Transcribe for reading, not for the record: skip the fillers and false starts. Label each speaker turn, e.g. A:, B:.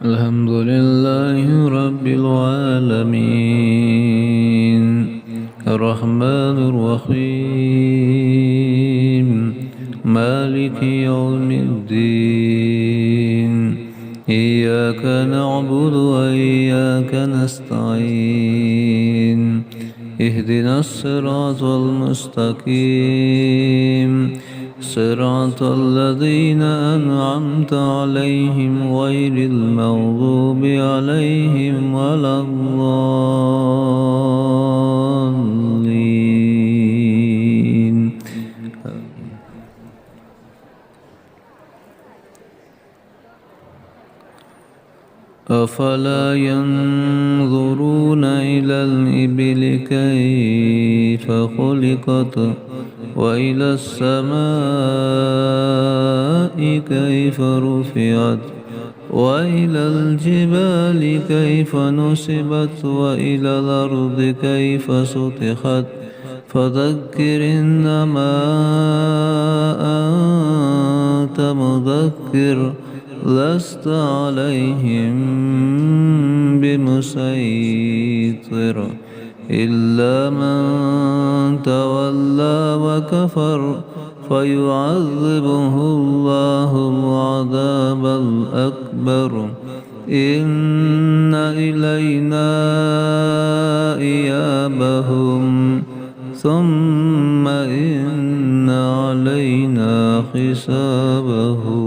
A: الحمد لله رب العالمين الرحمن الرحيم مالك يوم الدين إياك نعبد وإياك نستعين اهدنا الصراط المستقيم صراط الذين أنعمت عليهم غير المغضوب عليهم ولا الضالين. أفلا ينظرون إلى الإبل كيف خلقت وإلى السماء كيف رفعت وإلى الجبال كيف نصبت وإلى الأرض كيف سطحت فذكر إنما أنت مذكر لست عليهم بمسيطر إلا من تولى وكفر فيعذبه الله العذاب الأكبر إن إلينا إيابهم ثم إن علينا حسابهم.